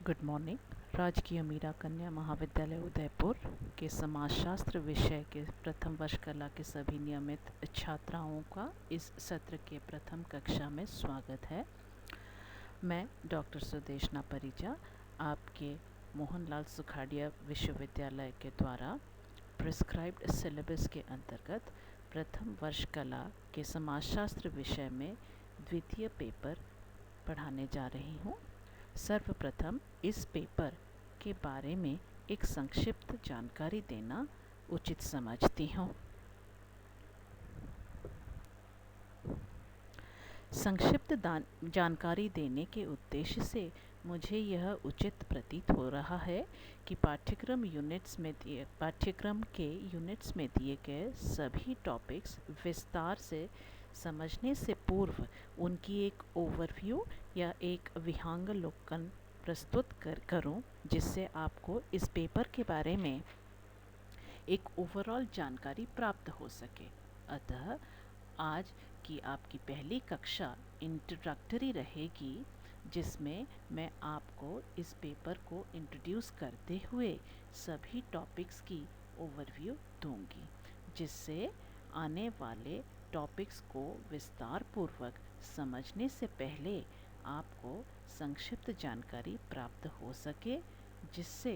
Good morning. राजकीय मीरा कन्या महाविद्यालय उदयपुर के समाजशास्त्र विषय के प्रथम वर्ष कला के सभी नियमित छात्राओं का इस सत्र के प्रथम कक्षा में स्वागत है। मैं डॉक्टर सुदेशना परिजा आपके मोहनलाल सुखाड़िया विश्वविद्यालय के द्वारा प्रिस्क्राइब्ड सिलेबस के अंतर्गत प्रथम वर्ष कला के समाजशास्त्र विषय में द्वितीय पेपर पढ़ाने जा रही हूँ। सर्वप्रथम इस पेपर के बारे में एक संक्षिप्त जानकारी देना उचित समझती हूँ। संक्षिप्त जानकारी देने के उद्देश्य से मुझे यह उचित प्रतीत हो रहा है कि पाठ्यक्रम के यूनिट्स में दिए गए सभी टॉपिक्स विस्तार से समझने से पूर्व उनकी एक ओवरव्यू या एक विहंगावलोकन प्रस्तुत करूं, जिससे आपको इस पेपर के बारे में एक ओवरऑल जानकारी प्राप्त हो सके। अतः आज की आपकी पहली कक्षा इंट्रोडक्टरी रहेगी, जिसमें मैं आपको इस पेपर को इंट्रोड्यूस करते हुए सभी टॉपिक्स की ओवरव्यू दूंगी, जिससे आने वाले टॉपिक्स को विस्तार पूर्वक समझने से पहले आपको संक्षिप्त जानकारी प्राप्त हो सके, जिससे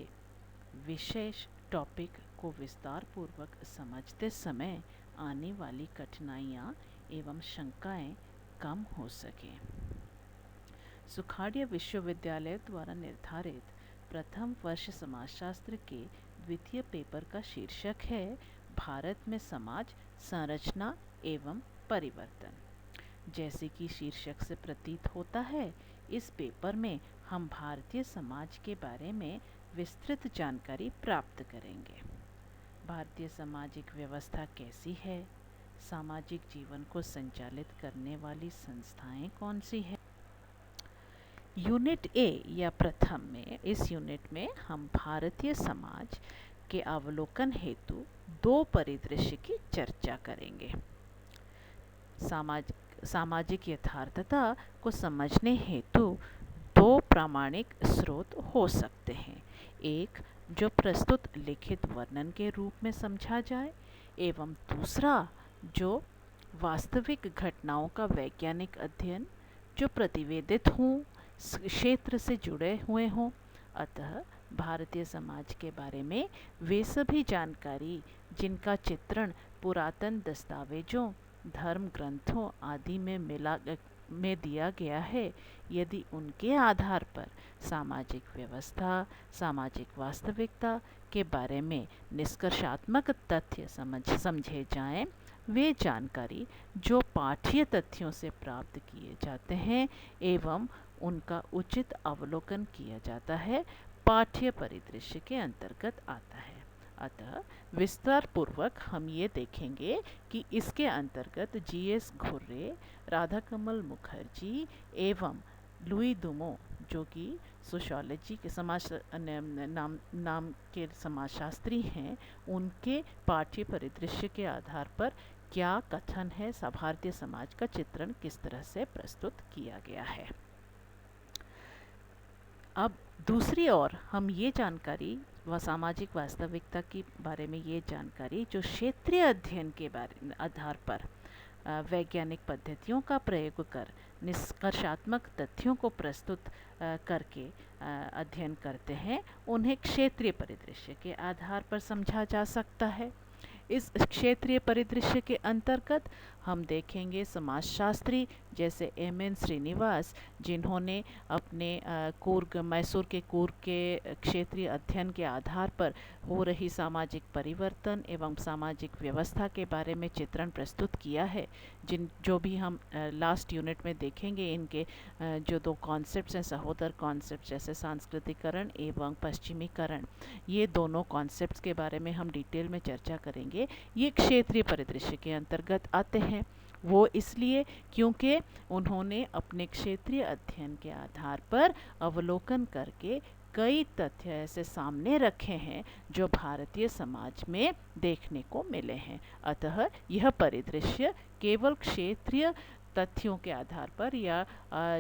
विशेष टॉपिक को विस्तार पूर्वक समझते समय आने वाली कठिनाइयाँ एवं शंकाएं कम हो सकें। सुखाड़िया विश्वविद्यालय द्वारा निर्धारित प्रथम वर्ष समाजशास्त्र के द्वितीय पेपर का शीर्षक है भारत में समाज संरचना एवं परिवर्तन। जैसे कि शीर्षक से प्रतीत होता है, इस पेपर में हम भारतीय समाज के बारे में विस्तृत जानकारी प्राप्त करेंगे। भारतीय सामाजिक व्यवस्था कैसी है, सामाजिक जीवन को संचालित करने वाली संस्थाएं कौन सी हैं। यूनिट ए या प्रथम में, इस यूनिट में हम भारतीय समाज के अवलोकन हेतु दो परिदृश्य की चर्चा करेंगे। सामाजिक यथार्थता को समझने हेतु दो प्रामाणिक स्रोत हो सकते हैं। एक जो प्रस्तुत लिखित वर्णन के रूप में समझा जाए, एवं दूसरा जो वास्तविक घटनाओं का वैज्ञानिक अध्ययन जो प्रतिवेदित हों, क्षेत्र से जुड़े हुए हों। अतः भारतीय समाज के बारे में वे सभी जानकारी जिनका चित्रण पुरातन दस्तावेजों, धर्म ग्रंथों आदि में दिया गया है, यदि उनके आधार पर सामाजिक व्यवस्था, सामाजिक वास्तविकता के बारे में निष्कर्षात्मक तथ्य समझे जाएं, वे जानकारी जो पाठ्य तथ्यों से प्राप्त किए जाते हैं एवं उनका उचित अवलोकन किया जाता है, पाठ्य परिदृश्य के अंतर्गत आता है। अतः विस्तार पूर्वक हम ये देखेंगे कि इसके अंतर्गत जी.एस. घुर्रे, राधा कमल मुखर्जी एवं लुई दुमो, जो कि सोशियोलॉजी के नाम के समाजशास्त्री हैं, उनके पाठ्य परिदृश्य के आधार पर क्या कथन है, भारतीय समाज का चित्रण किस तरह से प्रस्तुत किया गया है। अब दूसरी ओर हम ये जानकारी सामाजिक वास्तविकता के बारे में ये जानकारी जो क्षेत्रीय अध्ययन के आधार पर वैज्ञानिक पद्धतियों का प्रयोग कर निष्कर्षात्मक तथ्यों को प्रस्तुत करके अध्ययन करते हैं, उन्हें क्षेत्रीय परिदृश्य के आधार पर समझा जा सकता है। इस क्षेत्रीय परिदृश्य के अंतर्गत हम देखेंगे समाजशास्त्री जैसे एम.एन. श्रीनिवास, जिन्होंने अपने मैसूर के कूर्ग के क्षेत्रीय अध्ययन के आधार पर हो रही सामाजिक परिवर्तन एवं सामाजिक व्यवस्था के बारे में चित्रण प्रस्तुत किया है। जो भी हम लास्ट यूनिट में देखेंगे, इनके जो दो कॉन्सेप्ट्स हैं, सहोदर कॉन्सेप्ट जैसे सांस्कृतिकरण एवं पश्चिमीकरण, ये दोनों कॉन्सेप्ट्स के बारे में हम डिटेल में चर्चा करेंगे। ये क्षेत्रीय परिदृश्य के अंतर्गत आते हैं। वो इसलिए क्योंकि उन्होंने अपने क्षेत्रीय अध्ययन के आधार पर अवलोकन करके कई तथ्य ऐसे सामने रखे हैं जो भारतीय समाज में देखने को मिले हैं। अतः यह परिदृश्य केवल क्षेत्रीय तथ्यों के आधार पर या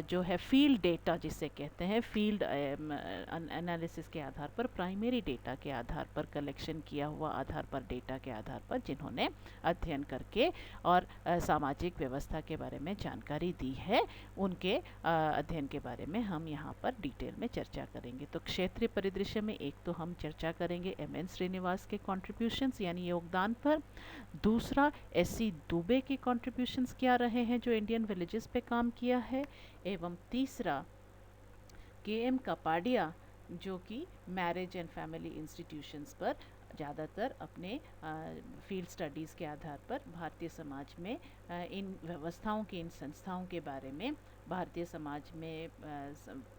जो है फील्ड डेटा जिसे कहते हैं, फील्ड एनालिसिस के आधार पर, प्राइमरी डेटा के आधार पर, कलेक्शन किया हुआ आधार पर, डेटा के आधार पर, जिन्होंने अध्ययन करके और सामाजिक व्यवस्था के बारे में जानकारी दी है, उनके अध्ययन के बारे में हम यहाँ पर डिटेल में चर्चा करेंगे। तो क्षेत्रीय परिदृश्य में एक तो हम चर्चा करेंगे एम.एन. श्रीनिवास के कॉन्ट्रीब्यूशंस यानी योगदान पर, दूसरा एस.सी. दुबे के कॉन्ट्रीब्यूशंस क्या रहे हैं जो इंडियन विलेजेस पे काम किया है, एवं तीसरा के.एम. कपाडिया जो कि मैरिज एंड फैमिली इंस्टीट्यूशंस पर ज़्यादातर अपने फील्ड स्टडीज़ के आधार पर भारतीय समाज में इन व्यवस्थाओं की, इन संस्थाओं के बारे में, भारतीय समाज में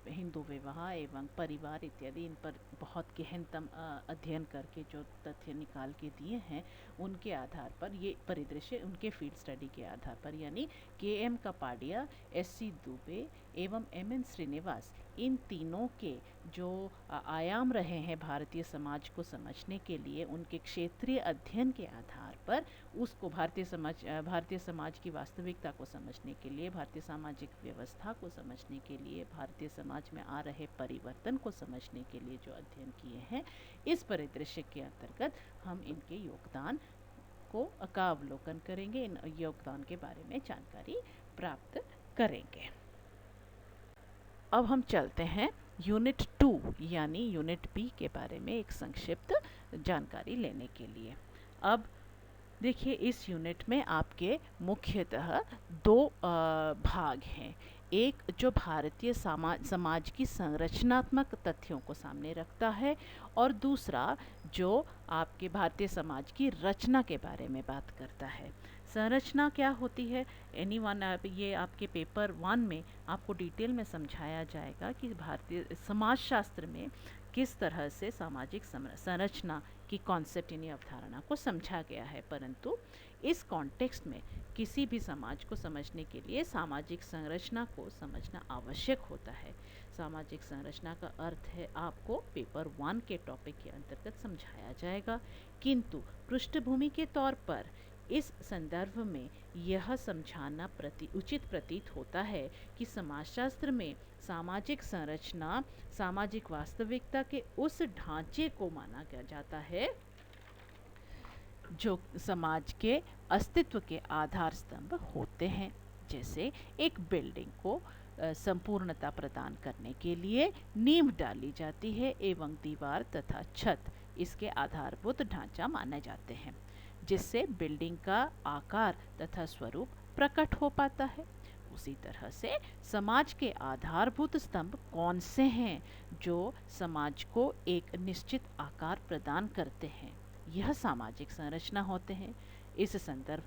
हिंदू विवाह एवं परिवार इत्यादि इन पर बहुत गहनतम अध्ययन करके जो तथ्य निकाल के दिए हैं, उनके आधार पर ये परिदृश्य उनके फील्ड स्टडी के आधार पर, यानी के.एम. कपाडिया, एस.सी. दुबे एवं एम.एन. श्रीनिवास, इन तीनों के जो आयाम रहे हैं भारतीय समाज को समझने के लिए, उनके क्षेत्रीय अध्ययन के आधार पर उसको भारतीय समाज की वास्तविकता को समझने के लिए, भारतीय सामाजिक व्यवस्था को समझने के लिए, भारतीय समाज में आ रहे परिवर्तन को समझने के लिए जो अध्ययन किए हैं, इस परिदृश्य के अंतर्गत हम इनके योगदान का अवलोकन करेंगे, इन योगदान के बारे में जानकारी प्राप्त करेंगे। अब हम चलते हैं यूनिट 2 यानी यूनिट बी के बारे में एक संक्षिप्त जानकारी लेने के लिए। अब देखिए, इस यूनिट में आपके मुख्यतः दो भाग हैं। एक जो भारतीय समाज की संरचनात्मक तथ्यों को सामने रखता है, और दूसरा जो आपके भारतीय समाज की रचना के बारे में बात करता है। संरचना क्या होती है, ये आपके पेपर 1 में आपको डिटेल में समझाया जाएगा कि भारतीय समाजशास्त्र में किस तरह से सामाजिक संरचना की कॉन्सेप्ट यानी अवधारणा को समझा गया है। परंतु इस कॉन्टेक्स्ट में किसी भी समाज को समझने के लिए सामाजिक संरचना को समझना आवश्यक होता है। सामाजिक संरचना का अर्थ है आपको पेपर 1 के टॉपिक के अंतर्गत समझाया जाएगा, किंतु पृष्ठभूमि के तौर पर इस संदर्भ में यह समझाना उचित प्रतीत होता है कि समाजशास्त्र में सामाजिक संरचना सामाजिक वास्तविकता के उस ढांचे को माना जाता है जो समाज के अस्तित्व के आधार स्तंभ होते हैं। जैसे एक बिल्डिंग को संपूर्णता प्रदान करने के लिए नींव डाली जाती है एवं दीवार तथा छत इसके आधारभूत ढांचा माने जाते हैं, जिससे बिल्डिंग का आकार तथा स्वरूप प्रकट हो पाता है। उसी तरह से समाज के आधारभूत स्तंभ कौन से हैं जो समाज को एक निश्चित आकार प्रदान करते हैं, यह सामाजिक संरचना होते हैं। इस संदर्भ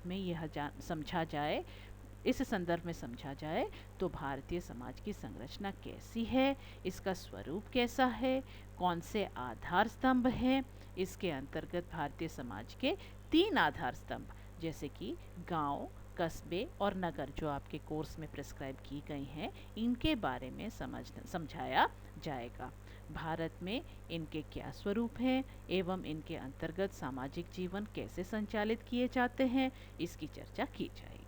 में समझा जाए तो भारतीय समाज की संरचना कैसी है, इसका स्वरूप कैसा है, कौन से आधार स्तंभ हैं। इसके अंतर्गत भारतीय समाज के 3 आधार स्तंभ जैसे कि गांव, कस्बे और नगर जो आपके कोर्स में प्रिस्क्राइब की गई हैं, इनके बारे में समझाया जाएगा। भारत में इनके क्या स्वरूप हैं एवं इनके अंतर्गत सामाजिक जीवन कैसे संचालित किए जाते हैं, इसकी चर्चा की जाएगी।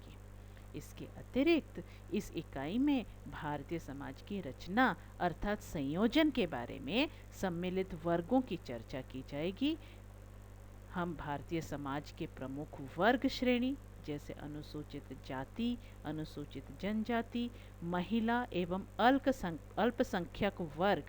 इसके अतिरिक्त इस इकाई में भारतीय समाज की रचना अर्थात संयोजन के बारे में सम्मिलित वर्गों की चर्चा की जाएगी। हम भारतीय समाज के प्रमुख वर्ग श्रेणी जैसे अनुसूचित जाति, अनुसूचित जनजाति, महिला एवं अल्पसंख्यक वर्ग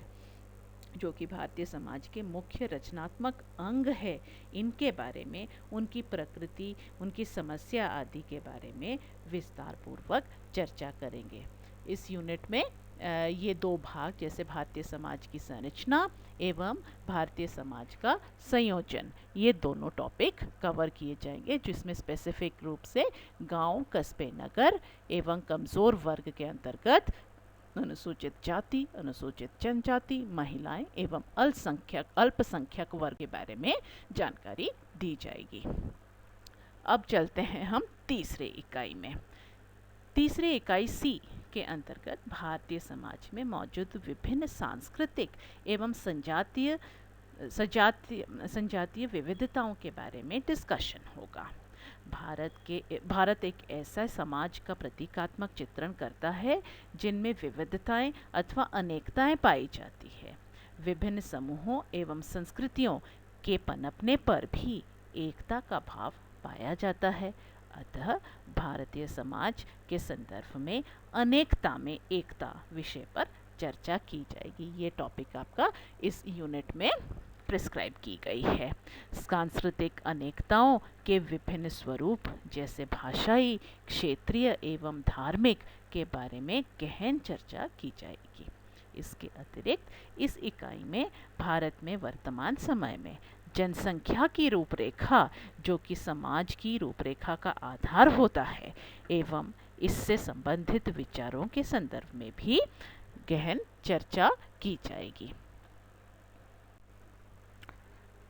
जो कि भारतीय समाज के मुख्य रचनात्मक अंग है, इनके बारे में, उनकी प्रकृति, उनकी समस्या आदि के बारे में विस्तार पूर्वक चर्चा करेंगे। इस यूनिट में ये 2 भाग जैसे भारतीय समाज की संरचना एवं भारतीय समाज का संयोजन, ये दोनों टॉपिक कवर किए जाएंगे, जिसमें स्पेसिफिक रूप से गांव, कस्बे, नगर एवं कमज़ोर वर्ग के अंतर्गत अनुसूचित जाति, अनुसूचित जनजाति, महिलाएं एवं अल्पसंख्यक वर्ग के बारे में जानकारी दी जाएगी। अब चलते हैं हम तीसरे इकाई में। तीसरी इकाई सी के अंतर्गत भारतीय समाज में मौजूद विभिन्न सांस्कृतिक एवं संजातीय विविधताओं के बारे में डिस्कशन होगा। भारत एक ऐसा समाज का प्रतीकात्मक चित्रण करता है जिनमें विविधताएं अथवा अनेकताएं पाई जाती है। विभिन्न समूहों एवं संस्कृतियों के पनपने पर भी एकता का भाव पाया जाता है। अतः भारतीय समाज के संदर्भ में अनेकता में एकता विषय पर चर्चा की जाएगी। ये टॉपिक आपका इस यूनिट में प्रिस्क्राइब की गई है। सांस्कृतिक अनेकताओं के विभिन्न स्वरूप जैसे भाषाई, क्षेत्रीय एवं धार्मिक के बारे में गहन चर्चा की जाएगी। इसके अतिरिक्त इस इकाई में भारत में वर्तमान समय में जनसंख्या की रूपरेखा, जो कि समाज की रूपरेखा का आधार होता है, एवं इससे संबंधित विचारों के संदर्भ में भी गहन चर्चा की जाएगी।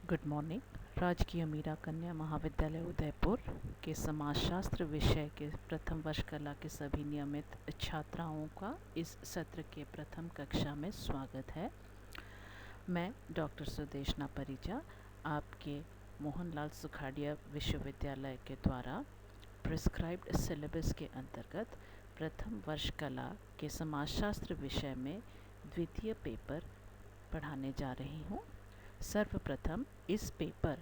Good morning. राजकीय मीरा कन्या महाविद्यालय उदयपुर के समाजशास्त्र विषय के प्रथम वर्ष कला के सभी नियमित छात्राओं का इस सत्र के प्रथम कक्षा में स्वागत है। मैं डॉक्टर सुदेशना परिजा आपके मोहनलाल सुखाड़िया विश्वविद्यालय के द्वारा प्रिस्क्राइब्ड सिलेबस के अंतर्गत प्रथम वर्ष कला के समाजशास्त्र विषय में द्वितीय पेपर पढ़ाने जा रही हूँ। सर्वप्रथम इस पेपर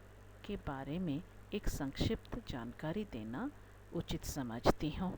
के बारे में एक संक्षिप्त जानकारी देना उचित समझती हूँ।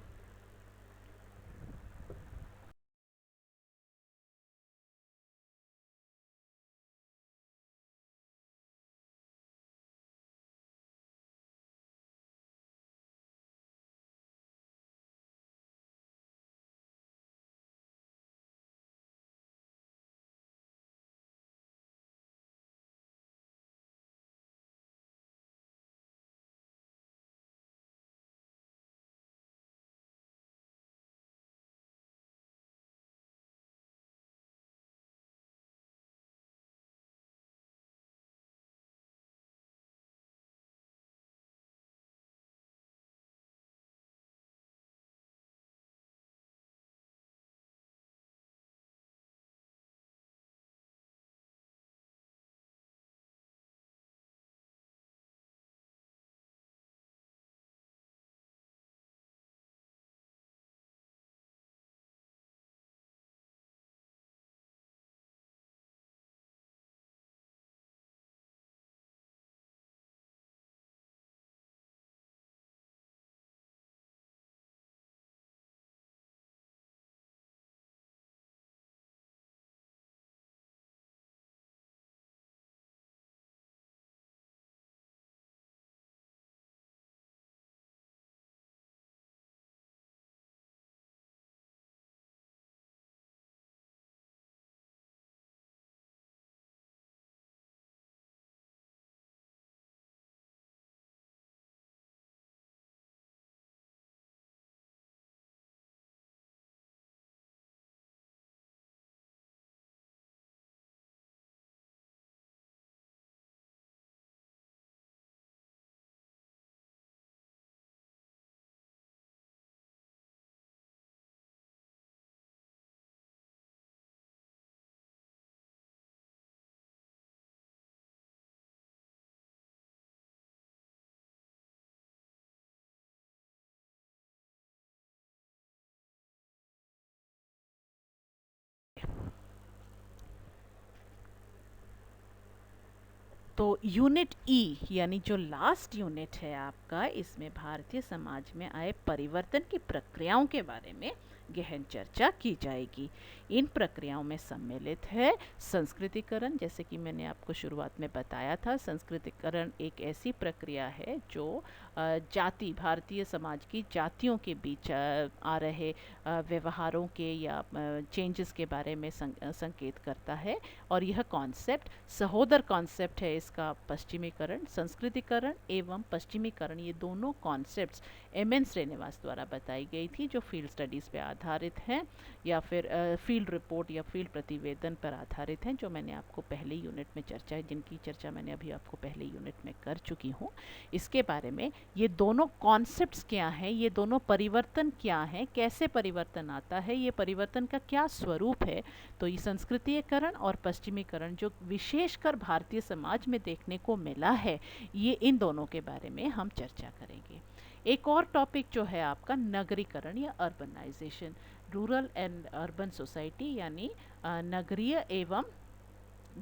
तो यूनिट ई यानी जो लास्ट यूनिट है आपका, इसमें भारतीय समाज में आए परिवर्तन की प्रक्रियाओं के बारे में गहन चर्चा की जाएगी। इन प्रक्रियाओं में सम्मिलित है संस्कृतिकरण, जैसे कि मैंने आपको शुरुआत में बताया था। संस्कृतिकरण एक ऐसी प्रक्रिया है जो जाति, भारतीय समाज की जातियों के बीच आ रहे व्यवहारों के या चेंजेस के बारे में संकेत करता है। और यह कॉन्सेप्ट सहोदर कॉन्सेप्ट है इसका। पश्चिमीकरण, संस्कृतिकरण एवं पश्चिमीकरण, ये दोनों कॉन्सेप्ट्स एम.एन. श्रीनिवास द्वारा बताई गई थी, जो फील्ड स्टडीज़ पे आधारित हैं या फिर फील्ड रिपोर्ट या फील्ड प्रतिवेदन पर आधारित हैं, जो मैंने आपको पहले यूनिट में जिनकी चर्चा मैंने अभी आपको पहले यूनिट में कर चुकी हूँ। इसके बारे में ये दोनों कॉन्सेप्ट्स क्या हैं, ये दोनों परिवर्तन क्या हैं, कैसे परिवर्तन आता है, ये परिवर्तन का क्या स्वरूप है, तो ये संस्कृतिकरण और पश्चिमीकरण जो विशेषकर भारतीय समाज में देखने को मिला है, ये इन दोनों के बारे में हम चर्चा करेंगे। एक और टॉपिक जो है आपका नगरीकरण या urbanisation, rural and urban society, यानी नगरीय एवं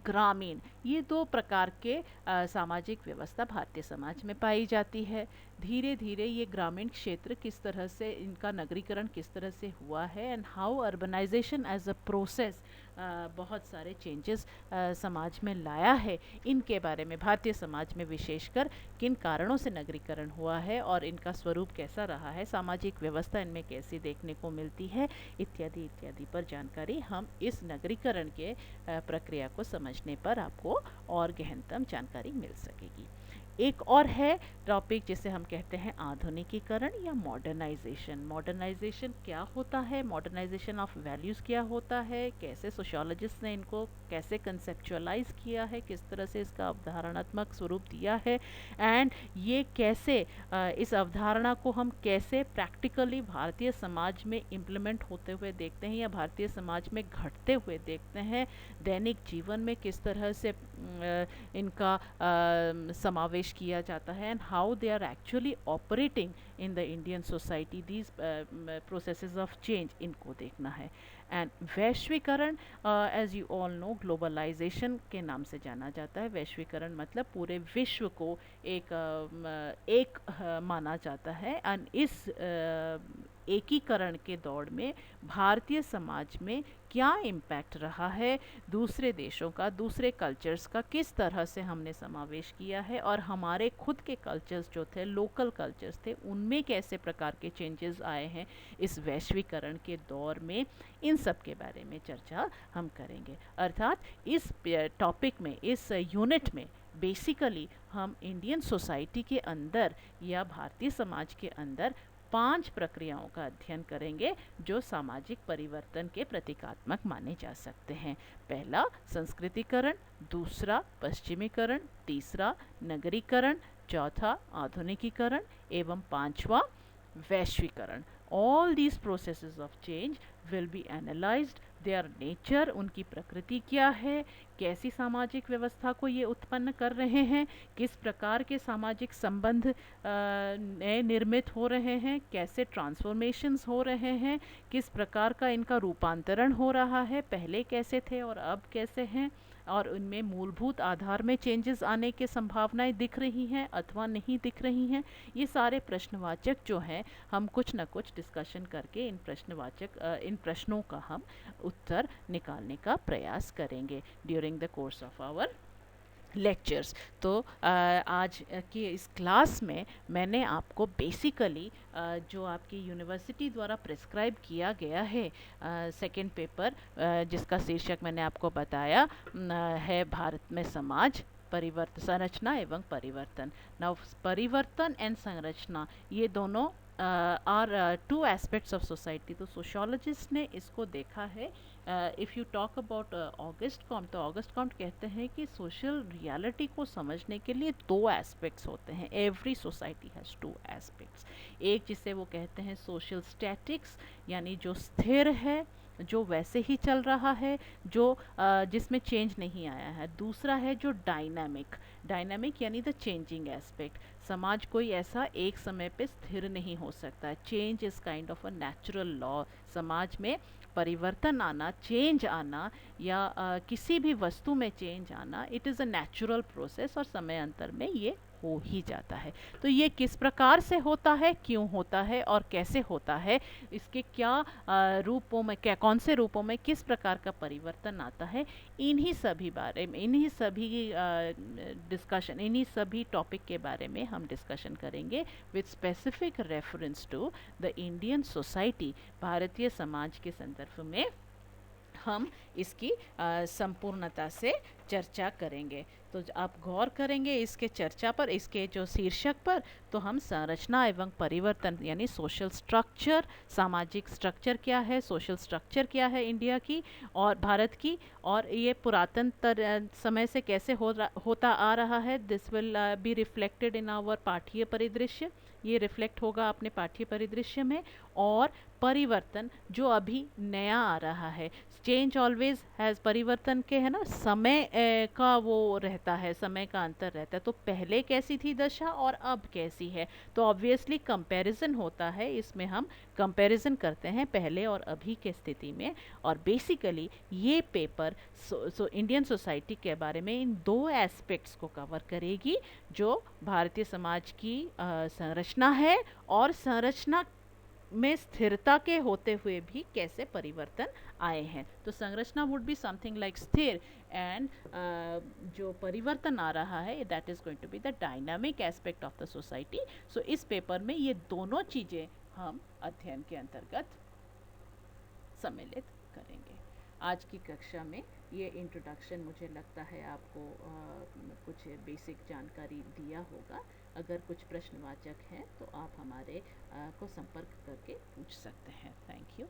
ग्रामीण, ये दो प्रकार के सामाजिक व्यवस्था भारतीय समाज में पाई जाती है। धीरे धीरे ये ग्रामीण क्षेत्र किस तरह से, इनका नगरीकरण किस तरह से हुआ है, and how urbanisation as a process बहुत सारे चेंजेस समाज में लाया है, इनके बारे में भारतीय समाज में विशेषकर किन कारणों से नगरीकरण हुआ है और इनका स्वरूप कैसा रहा है, सामाजिक व्यवस्था इनमें कैसी देखने को मिलती है, इत्यादि इत्यादि पर जानकारी हम इस नगरीकरण के प्रक्रिया को समझने पर आपको और गहनतम जानकारी मिल सकेगी। एक और है टॉपिक जिसे हम कहते हैं आधुनिकीकरण या मॉडर्नाइजेशन। मॉडर्नाइजेशन क्या होता है, मॉडर्नाइजेशन ऑफ वैल्यूज़ क्या होता है, कैसे सोशियोलॉजिस्ट ने इनको कैसे कंसेप्चुअलाइज किया है, किस तरह से इसका अवधारणात्मक स्वरूप दिया है, एंड ये कैसे इस अवधारणा को हम कैसे प्रैक्टिकली भारतीय समाज में इम्प्लीमेंट होते हुए देखते हैं या भारतीय समाज में घटते हुए देखते हैं, दैनिक जीवन में किस तरह से इनका समावेश किया जाता है, and how they are actually operating in the Indian society, these processes of change, इनको देखना है। एंड वैश्वीकरण, as you all know, globalisation के नाम से जाना जाता है। वैश्वीकरण मतलब पूरे विश्व को एक माना जाता है, एंड इस एकीकरण के दौड़ में भारतीय समाज में क्या इम्पैक्ट रहा है, दूसरे देशों का, दूसरे कल्चर्स का किस तरह से हमने समावेश किया है, और हमारे खुद के कल्चर्स जो थे, लोकल कल्चर्स थे, उनमें कैसे प्रकार के चेंजेस आए हैं इस वैश्वीकरण के दौर में, इन सब के बारे में चर्चा हम करेंगे। अर्थात इस टॉपिक में, इस यूनिट में बेसिकली हम इंडियन सोसाइटी के अंदर या भारतीय समाज के अंदर 5 प्रक्रियाओं का अध्ययन करेंगे जो सामाजिक परिवर्तन के प्रतीकात्मक माने जा सकते हैं। पहला संस्कृतिकरण, दूसरा पश्चिमीकरण, तीसरा नगरीकरण, चौथा आधुनिकीकरण एवं पांचवा वैश्वीकरण। All these processes of change will be analyzed, their nature, उनकी प्रकृति क्या है, कैसी सामाजिक व्यवस्था को ये उत्पन्न कर रहे हैं, किस प्रकार के सामाजिक संबंध नए निर्मित हो रहे हैं, कैसे ट्रांसफॉर्मेशंस हो रहे हैं, किस प्रकार का इनका रूपांतरण हो रहा है, पहले कैसे थे और अब कैसे हैं, और उनमें मूलभूत आधार में चेंजेस आने की संभावनाएं दिख रही हैं अथवा नहीं दिख रही हैं। ये सारे प्रश्नवाचक जो हैं, हम कुछ न कुछ डिस्कशन करके इन प्रश्नों का हम उत्तर निकालने का प्रयास करेंगे during the course of our lectures. तो आज की इस क्लास में मैंने आपको बेसिकली जो आपकी यूनिवर्सिटी द्वारा प्रिस्क्राइब किया गया है सेकंड पेपर, जिसका शीर्षक मैंने आपको बताया है भारत में समाज परिवर्तन, संरचना एवं परिवर्तन। नाउ परिवर्तन एंड संरचना, ये दोनों आर 2 एस्पेक्ट्स ऑफ सोसाइटी। तो सोशियोलॉजिस्ट ने इसको देखा है। If you talk about August Comte, तो ऑगस्ट कॉम्ट कहते हैं कि सोशल रियलिटी को समझने के लिए 2 एस्पेक्ट्स होते हैं। Every society has 2 aspects. एक जिसे वो कहते हैं सोशल स्टैटिक्स, यानी जो स्थिर है, जो वैसे ही चल रहा है, जो जिसमें चेंज नहीं आया है। दूसरा है जो डायनामिक, डायनामिक यानी द चेंजिंग एस्पेक्ट। समाज कोई ऐसा एक समय पे स्थिर नहीं हो सकता। Change is kind of a natural law. समाज में परिवर्तन आना, चेंज आना, या किसी भी वस्तु में चेंज आना, it is a natural process, और समय अंतर में ये हो ही जाता है। तो ये किस प्रकार से होता है, क्यों होता है और कैसे होता है, इसके क्या रूपों में, क्या कौन से रूपों में किस प्रकार का परिवर्तन आता है, इन्हीं सभी बारे में, इन्हीं सभी डिस्कशन, इन्हीं सभी टॉपिक के बारे में हम डिस्कशन करेंगे with specific reference to the Indian society. भारतीय समाज के संदर्भ में हम इसकी संपूर्णता से चर्चा करेंगे। तो आप गौर करेंगे इसके चर्चा पर, इसके जो शीर्षक पर, तो हम संरचना एवं परिवर्तन यानी सोशल स्ट्रक्चर, सामाजिक स्ट्रक्चर क्या है, सोशल स्ट्रक्चर क्या है इंडिया की और भारत की, और ये पुरातन समय से कैसे होता आ रहा है। This will be reflected in our पाठ्य परिदृश्य, ये रिफ्लेक्ट होगा अपने पाठ्य परिदृश्य में। और परिवर्तन जो अभी नया आ रहा है। चेंज ऑलवेज हैज़, परिवर्तन के है ना समय का वो रहता है, समय का अंतर रहता है। तो पहले कैसी थी दशा और अब कैसी है, तो ऑब्वियसली कंपैरिजन होता है, इसमें हम कंपैरिजन करते हैं पहले और अभी के स्थिति में। और बेसिकली ये पेपर इंडियन सोसाइटी के बारे में इन दो एस्पेक्ट्स को कवर करेगी, जो भारतीय समाज की संरचना है और संरचना में स्थिरता के होते हुए भी कैसे परिवर्तन आए हैं। तो संरचना वुड बी समथिंग लाइक स्थिर, एंड जो परिवर्तन आ रहा है that is going to be the dynamic aspect of the society. So इस पेपर में ये दोनों चीज़ें हम अध्ययन के अंतर्गत सम्मिलित करेंगे। आज की कक्षा में ये इंट्रोडक्शन मुझे लगता है आपको कुछ बेसिक जानकारी दिया होगा। अगर कुछ प्रश्नवाचक हैं तो आप हमारे को संपर्क करके पूछ सकते हैं। Thank you.